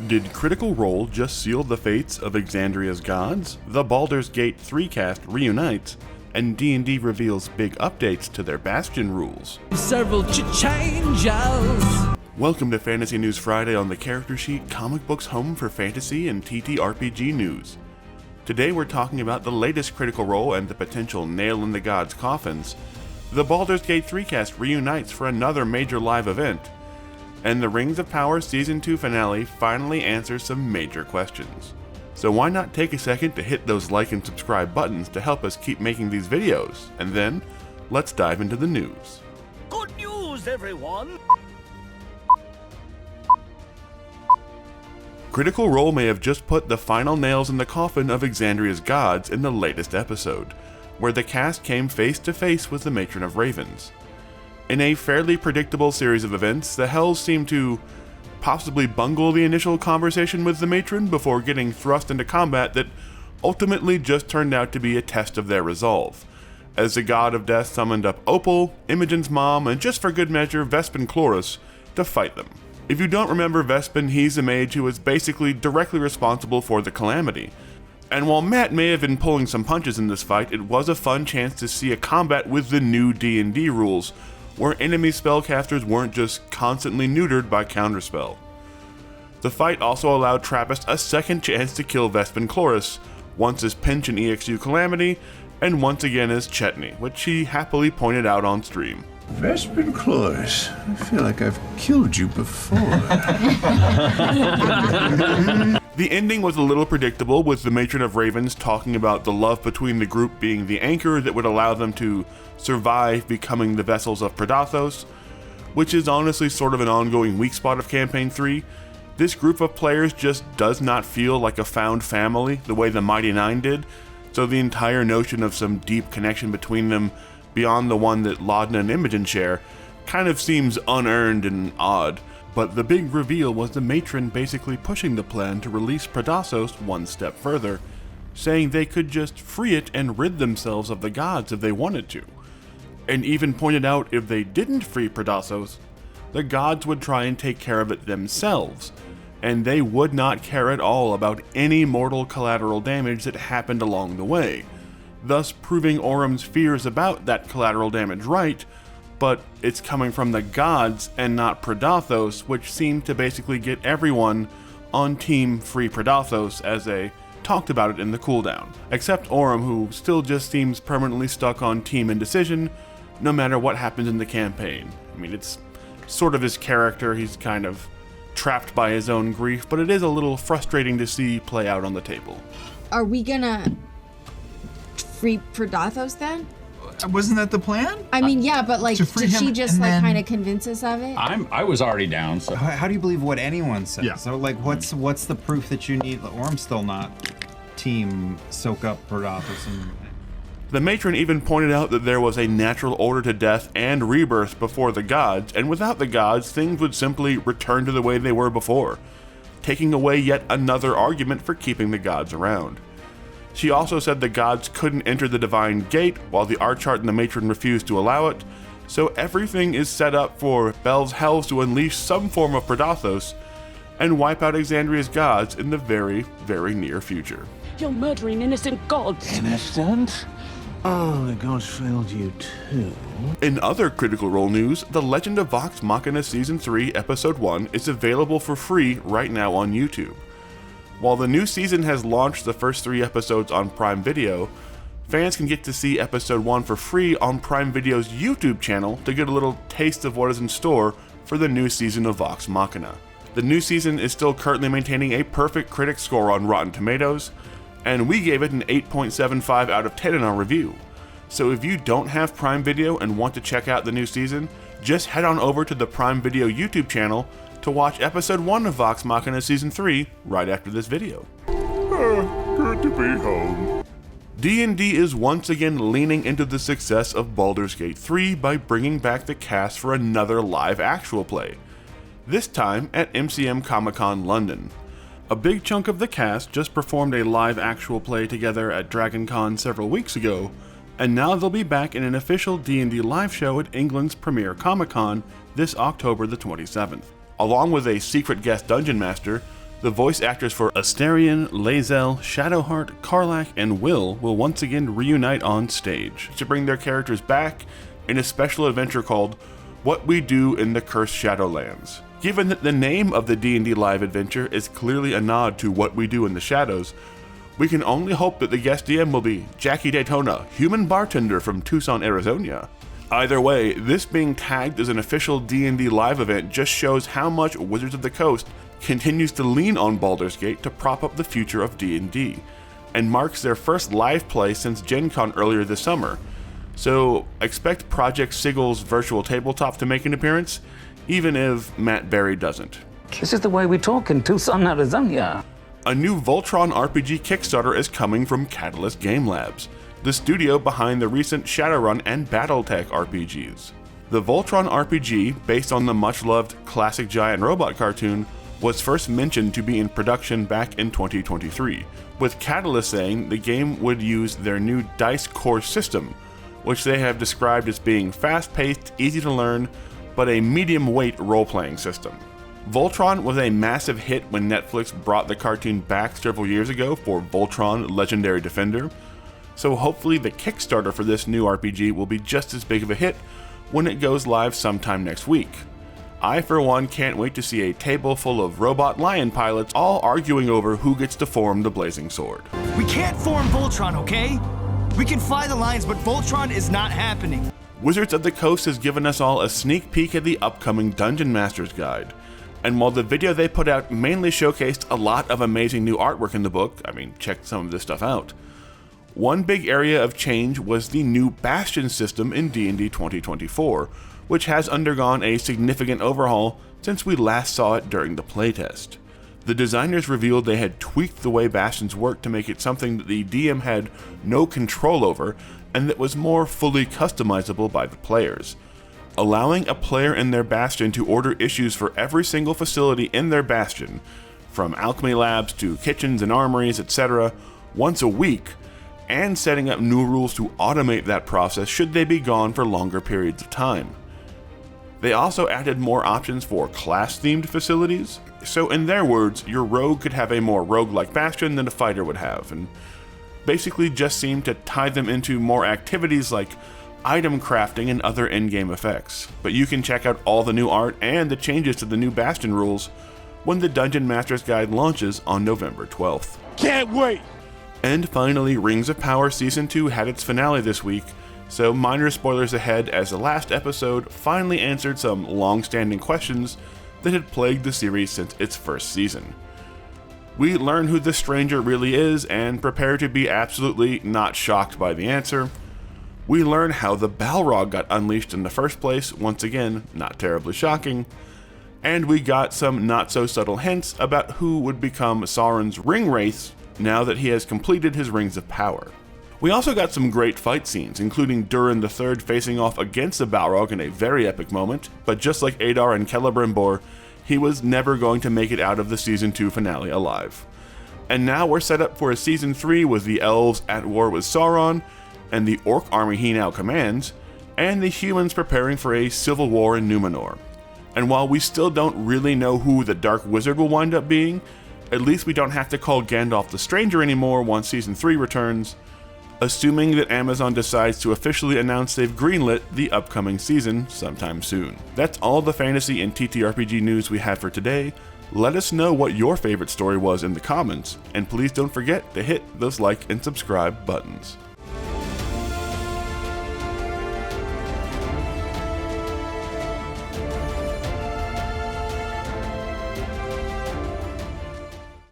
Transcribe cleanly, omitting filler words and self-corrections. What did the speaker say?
Did Critical Role just seal the fates of Exandria's gods? The Baldur's Gate 3 cast reunites, and D&D reveals big updates to their Bastion rules. Several changes. Welcome to Fantasy News Friday on the Character Sheet, comic books home for fantasy and TTRPG news. Today we're talking about the latest Critical Role and the potential nail in the gods' coffins. The Baldur's Gate 3 cast reunites for another major live event. And the Rings of Power Season 2 finale finally answers some major questions. So why not take a second to hit those like and subscribe buttons to help us keep making these videos, and then, let's dive into the news. Good news, everyone! Critical Role may have just put the final nails in the coffin of Exandria's gods in the latest episode, where the cast came face to face with the Matron of Ravens. In a fairly predictable series of events, the Hells seem to possibly bungle the initial conversation with the Matron before getting thrust into combat that ultimately just turned out to be a test of their resolve, as the god of death summoned up Opal, Imogen's mom, and just for good measure, Vespin Chlorus, to fight them. If you don't remember Vespin, he's a mage who was basically directly responsible for the calamity. And while Matt may have been pulling some punches in this fight, it was a fun chance to see a combat with the new D&D rules, where enemy spellcasters weren't just constantly neutered by counterspell. The fight also allowed Trappist a second chance to kill Vespin Chlorus, once as Pinch and EXU Calamity, and once again as Chetney, which he happily pointed out on stream. Vespin Chlorus, I feel like I've killed you before. The ending was a little predictable, with the Matron of Ravens talking about the love between the group being the anchor that would allow them to survive becoming the vessels of Predathos, which is honestly sort of an ongoing weak spot of Campaign 3. This group of players just does not feel like a found family the way the Mighty Nine did, so the entire notion of some deep connection between them beyond the one that Laudna and Imogen share kind of seems unearned and odd. But the big reveal was the Matron basically pushing the plan to release Predathos one step further, saying they could just free it and rid themselves of the gods if they wanted to. And even pointed out if they didn't free Predathos, the gods would try and take care of it themselves, and they would not care at all about any mortal collateral damage that happened along the way, thus proving Orum's fears about that collateral damage right, but it's coming from the gods and not Predathos, which seemed to basically get everyone on Team Free Predathos as they talked about it in the cooldown, except Orum, who still just seems permanently stuck on Team Indecision, no matter what happens in the campaign. I mean, it's sort of his character, he's kind of trapped by his own grief, but it is a little frustrating to see play out on the table. Are we gonna free Predathos then? Wasn't that the plan? I mean, yeah, but like, To free did she him just and like then- kind of convince us of it? I was already down, so How do you believe what anyone says? Yeah. So like, what's the proof that you need? Orm's still not team soak up Predathos and. The Matron even pointed out that there was a natural order to death and rebirth before the gods, and without the gods, things would simply return to the way they were before, taking away yet another argument for keeping the gods around. She also said the gods couldn't enter the Divine Gate, while the Archart and the Matron refused to allow it, so everything is set up for Bel's Hells to unleash some form of Predathos and wipe out Exandria's gods in the very, very near future. You're murdering innocent gods! Innocent? Oh, the gods failed you too. In other Critical Role news, The Legend of Vox Machina Season 3 Episode 1 is available for free right now on YouTube. While the new season has launched the first 3 episodes on Prime Video, fans can get to see Episode 1 for free on Prime Video's YouTube channel to get a little taste of what is in store for the new season of Vox Machina. The new season is still currently maintaining a perfect critic score on Rotten Tomatoes, and we gave it an 8.75 out of 10 in our review. So if you don't have Prime Video and want to check out the new season, just head on over to the Prime Video YouTube channel to watch Episode 1 of Vox Machina Season 3 right after this video. Good to be home. D&D is once again leaning into the success of Baldur's Gate 3 by bringing back the cast for another live actual play, this time at MCM Comic-Con London. A big chunk of the cast just performed a live actual play together at DragonCon several weeks ago, and now they'll be back in an official D&D live show at England's premier Comic-Con this October the 27th. Along with a secret guest dungeon master, The voice actors for Astarion, Lae'zel, Shadowheart, Karlach, and Will once again reunite on stage to bring their characters back in a special adventure called What We Do in the Cursed Shadowlands. Given that the name of the D&D live adventure is clearly a nod to What We Do in the Shadows, we can only hope that the guest DM will be Jackie Daytona, human bartender from Tucson, Arizona. Either way, this being tagged as an official D&D live event just shows how much Wizards of the Coast continues to lean on Baldur's Gate to prop up the future of D&D, and marks their first live play since Gen Con earlier this summer. So expect Project Sigel's virtual tabletop to make an appearance, even if Matt Berry doesn't. This is the way we talk in Tucson, Arizona. A new Voltron RPG Kickstarter is coming from Catalyst Game Labs, the studio behind the recent Shadowrun and Battletech RPGs. The Voltron RPG, based on the much-loved classic giant robot cartoon, was first mentioned to be in production back in 2023, with Catalyst saying the game would use their new Dice Core system, which they have described as being fast-paced, easy to learn, but a medium-weight role-playing system. Voltron was a massive hit when Netflix brought the cartoon back several years ago for Voltron Legendary Defender, so hopefully the Kickstarter for this new RPG will be just as big of a hit when it goes live sometime next week. I, for one, can't wait to see a table full of robot lion pilots all arguing over who gets to form the blazing sword. We can't form Voltron, okay? We can fly the lions, but Voltron is not happening. Wizards of the Coast has given us all a sneak peek at the upcoming Dungeon Master's Guide, and while the video they put out mainly showcased a lot of amazing new artwork in the book, check some of this stuff out, one big area of change was the new Bastion system in D&D 2024, which has undergone a significant overhaul since we last saw it during the playtest. The designers revealed they had tweaked the way Bastions work to make it something that the DM had no control over and that was more fully customizable by the players, allowing a player in their Bastion to order issues for every single facility in their Bastion, from alchemy labs to kitchens and armories, etc., once a week, and setting up new rules to automate that process should they be gone for longer periods of time. They also added more options for class-themed facilities, so in their words, your rogue could have a more rogue-like bastion than a fighter would have, and basically just seemed to tie them into more activities like item crafting and other in-game effects. But you can check out all the new art and the changes to the new Bastion rules when the Dungeon Master's Guide launches on November 12th. Can't wait! And finally, Rings of Power Season 2 had its finale this week, so minor spoilers ahead as the last episode finally answered some long-standing questions that had plagued the series since its first season. We learn who the stranger really is and prepare to be absolutely not shocked by the answer. We learn how the Balrog got unleashed in the first place, once again, not terribly shocking. And we got some not-so-subtle hints about who would become Sauron's ring wraiths now that he has completed his Rings of Power. We also got some great fight scenes, including Durin III facing off against the Balrog in a very epic moment, but just like Adar and Celebrimbor, he was never going to make it out of the Season 2 finale alive. And now we're set up for a Season 3 with the elves at war with Sauron, and the orc army he now commands, and the humans preparing for a civil war in Numenor. And while we still don't really know who the Dark Wizard will wind up being, at least we don't have to call Gandalf the Stranger anymore once Season 3 returns, assuming that Amazon decides to officially announce they've greenlit the upcoming season sometime soon. That's all the fantasy and TTRPG news we have for today. Let us know what your favorite story was in the comments, and please don't forget to hit those like and subscribe buttons.